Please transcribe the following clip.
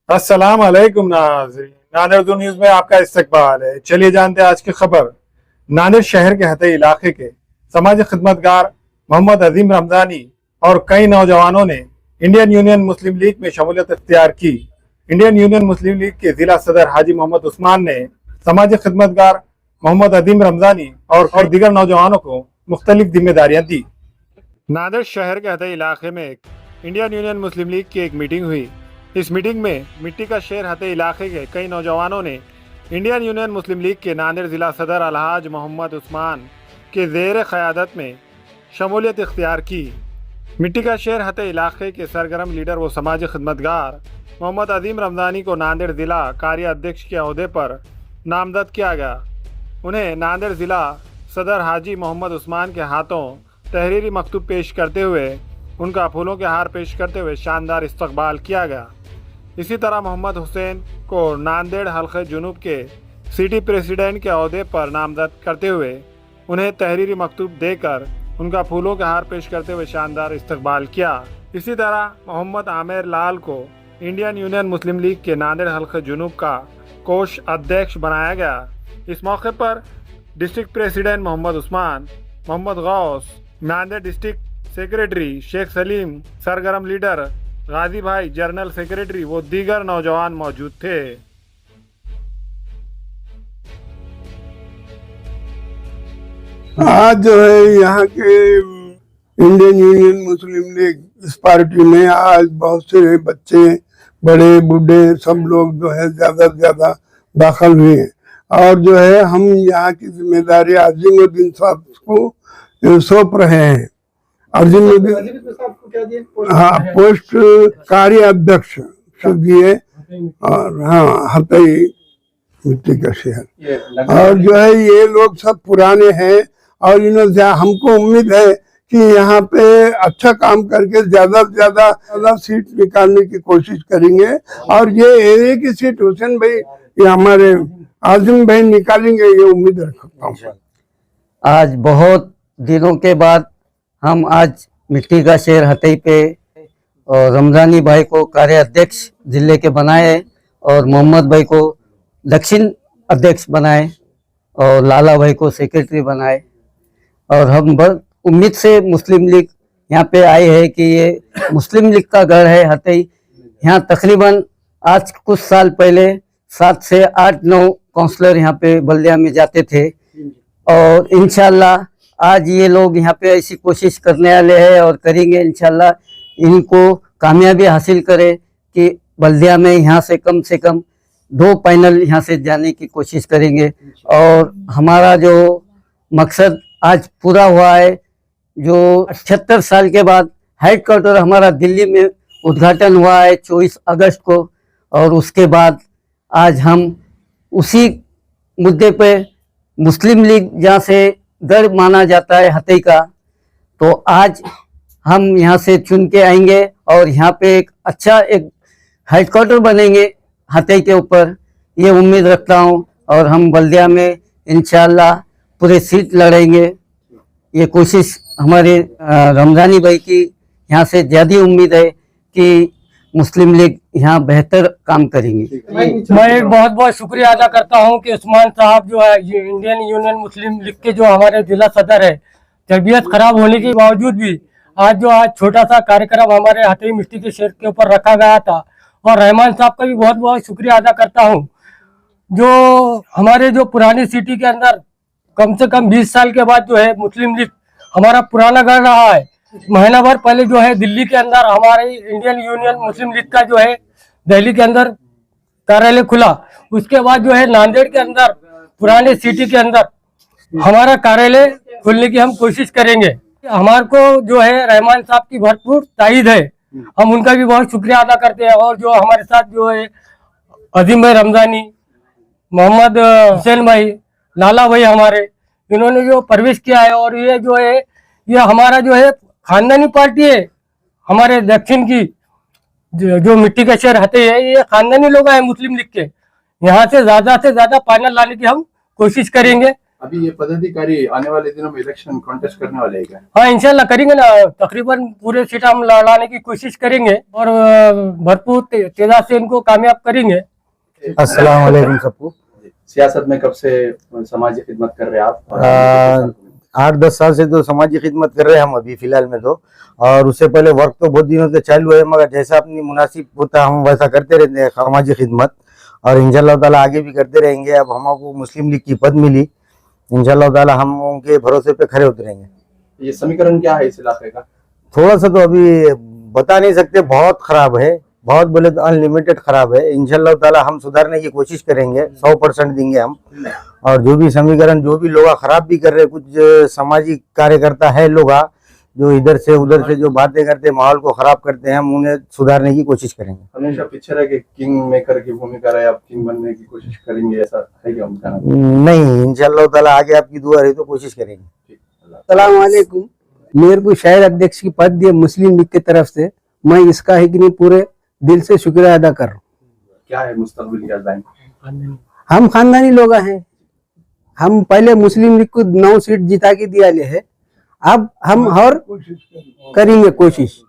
अस्सलाम वालेकुम नाज़रीन, नादिर उर्दू न्यूज़ में आपका इस्तकबाल है। चलिए जानते हैं आज की खबर। नादिर शहर के हते इलाके के समाजी खिदमतगार मोहम्मद अजीम रमजानी और कई नौजवानों ने इंडियन यूनियन मुस्लिम लीग में शमूलियत इख्तियार की। इंडियन यूनियन मुस्लिम लीग के जिला सदर हाजी मोहम्मद उस्मान ने समाजी खिदमतगार मोहम्मद अजीम रमजानी और दीगर नौजवानों को मुख्तलिफ जिम्मेदारियां दी। नादिर शहर के हते इलाके में इंडियन यूनियन मुस्लिम लीग की एक मीटिंग हुई। इस मीटिंग में मिट्टी का शहर हते इलाके के कई नौजवानों ने इंडियन यूनियन मुस्लिम लीग के नांदेड़ ज़िला सदर अलहाज मोहम्मद उस्मान के ज़ेर क़यादत में शमूलियत इख्तियार की। मिट्टी का शहर हते इलाके के सरगर्म लीडर व समाजी खिदमतगार मोहम्मद अजीम रमज़ानी को नांदेड़ ज़िला कार्य अध्यक्ष के अहदे पर नामजद किया गया। उन्हें नांदेड़ ज़िला सदर हाजी मोहम्मद उस्मान के हाथों तहरीरी मकतूब पेश करते हुए उनका फूलों के हार पेश करते हुए शानदार इस्तकबाल किया गया। इसी तरह मोहम्मद हुसैन को नांदेड़ हल्के जुनूब के सिटी प्रेसिडेंट के अहदे पर नामजद करते हुए उन्हें तहरीरी मकतूब देकर उनका फूलों के हार पेश करते हुए शानदार इस्तकबाल किया। इसी तरह मोहम्मद आमिर लाल को इंडियन यूनियन मुस्लिम लीग के नांदेड़ हल्के जुनूब का कोष अध्यक्ष बनाया गया। इस मौके पर district president Mohammad Usman, Mohammad Ghaus, Nanded district secretary Shaikh Salim, सरगर्म leader Ghazi Bhai, general secretary वो दीगर नौजवान मौजूद थे। आज जो है यहाँ के इंडियन यूनियन मुस्लिम लीग इस पार्टी में आज बहुत से बच्चे, बड़े बूढ़े सब लोग जो है ज्यादा से ज्यादा दाखिल हुए हैं और जो है हम यहाँ की जिम्मेदारी अजीमुद्दीन साहब को सौंप रहे हैं। हाँ, पोस्ट कार्य अध्यक्ष दिए और हाँ हतई मिट्टी का शहर। और जो है ये लोग सब पुराने हैं और इन्होंने हमको उम्मीद है कि यहाँ पे अच्छा काम करके ज्यादा से ज्यादा सीट निकालने की कोशिश करेंगे और ये एरिया की सीट हुसैन भाई ये हमारे आजिम भाई निकालेंगे, ये उम्मीद रखता हूँ। आज बहुत दिनों के बाद हम आज मिट्टी का शहर हतई पे और रमजानी भाई को कार्य अध्यक्ष जिले के बनाए और मोहम्मद भाई को दक्षिण अध्यक्ष बनाए और लाला भाई को सेक्रेटरी बनाए। और हम उम्मीद से मुस्लिम लीग यहाँ पे आए हैं कि ये मुस्लिम लीग का घर है हतई। यहाँ तकरीबन आज कुछ साल पहले 7 से 8-9 काउंसलर यहाँ पे बल्दिया में जाते थे और इंशाल्लाह आज ये लोग यहाँ पे ऐसी कोशिश करने वाले हैं और करेंगे इंशाल्लाह इनको कामयाबी हासिल करे कि बल्दिया में यहाँ से कम 2 पैनल यहाँ से जाने की कोशिश करेंगे। और हमारा जो मकसद आज पूरा हुआ है, जो 78 साल के बाद हेडक्वार्टर हमारा दिल्ली में उद्घाटन हुआ है 24 अगस्त को और उसके बाद आज हम उसी मुद्दे पे मुस्लिम लीग जहाँ से गढ़ माना जाता है हतई का, तो आज हम यहाँ से चुन के आएंगे और यहाँ पे एक अच्छा एक हेडक्वार्टर बनेंगे हतई के ऊपर, ये उम्मीद रखता हूँ। और हम बल्दिया में इंशाल्लाह पूरे सीट लड़ेंगे, ये कोशिश हमारे रमजानी भाई की यहाँ से ज़्यादा उम्मीद है कि मुस्लिम लीग यहाँ बेहतर काम करेंगे। मैं एक बहुत बहुत शुक्रिया अदा करता हूँ कि उस्मान साहब जो है इंडियन यूनियन मुस्लिम लीग के जो हमारे जिला सदर है, तबीयत खराब होने के बावजूद भी आज छोटा सा कार्यक्रम हमारे हतई मिट्टी के शहर के ऊपर रखा गया था और रहमान साहब का भी बहुत बहुत शुक्रिया अदा करता हूँ। जो हमारे जो पुरानी सिटी के अंदर कम से कम 20 साल के बाद जो है मुस्लिम लीग हमारा पुराना गढ़ रहा है। महीना भर पहले जो है दिल्ली के अंदर हमारे इंडियन यूनियन मुस्लिम लीग का जो है दिल्ली के अंदर कार्यालय खुला, उसके बाद जो है नांदेड़ के अंदर पुराने सिटी के अंदर हमारा कार्यालय खुलने की हम कोशिश करेंगे। हमारे को जो है रहमान साहब की भरपूर तायद है, हम उनका भी बहुत शुक्रिया अदा करते हैं। और जो हमारे साथ जो है अजीम भाई रमजानी, मोहम्मद हुसैन भाई, लाला भाई हमारे, इन्होंने जो प्रवेश किया है और ये जो है ये हमारा जो है खानदानी पार्टी है हमारे दक्षिण की जो मिट्टी का शहर हतई है, ये खानदानी लोग हैं मुस्लिम लीग के। यहाँ से ज्यादा पैनल लाने की हम कोशिश करेंगे। अभी ये पदाधिकारी आने वाले दिनों में इलेक्शन कॉन्टेस्ट करने वाले हैं क्या? हाँ इंशाल्लाह करेंगे ना, तकरीबन पूरे सीट हम लाने की कोशिश करेंगे और भरपूर तेजाब से इनको कामयाब करेंगे। अस्सलाम वालेकुम सबको। सियासत में कब से समाजी खिदमत कर रहे हैं आप? 8-10 साल से तो समाजी खिदमत कर रहे हैं हम अभी फिलहाल में तो, और उससे पहले वर्क तो बहुत दिनों से चालू है, मगर जैसा अपनी मुनासिब होता हम वैसा करते रहते हैं समाजी खिदमत, और इंशाअल्लाह ताला आगे भी करते रहेंगे। अब हमको मुस्लिम लीग की पद मिली, इंशाअल्लाह ताला हम उनके भरोसे पे खड़े उतरेंगे। ये समीकरण क्या है इस इलाके का? थोड़ा सा तो अभी बता नहीं सकते, बहुत खराब है, बहुत बोले तो अनलिमिटेड खराब है। इंशाअल्लाह ताला हम सुधारने की कोशिश करेंगे, 100% देंगे हम। और जो भी समीकरण जो भी लोग खराब भी कर रहे, कुछ सामाजिक कार्यकर्ता है लोग जो इधर से उधर से जो बातें करते माहौल को खराब करते हैं, हम उन्हें सुधारने की कोशिश करेंगे। हमेशा पीछे रह के किंग मेकर की भूमिका रहे, आप किंग बनने की कोशिश करेंगे, ऐसा है क्या उनका? नहीं, इंशाअल्लाह ताला आगे आपकी दुआ रही तो कोशिश करेंगे। अस्सलाम वालेकुम। मेरे को शहर अध्यक्ष की पद दिए मुस्लिम लीग की तरफ से, मैं इसका है कि नहीं पूरे दिल से शुक्रिया अदा कर रहा हूँ। क्या है मुस्तकबिल का प्लान? हम खानदानी लोग हैं, हम पहले मुस्लिम लीग को 9 सीट जिता के दिया ले है, अब हम और करेंगे कोशिश।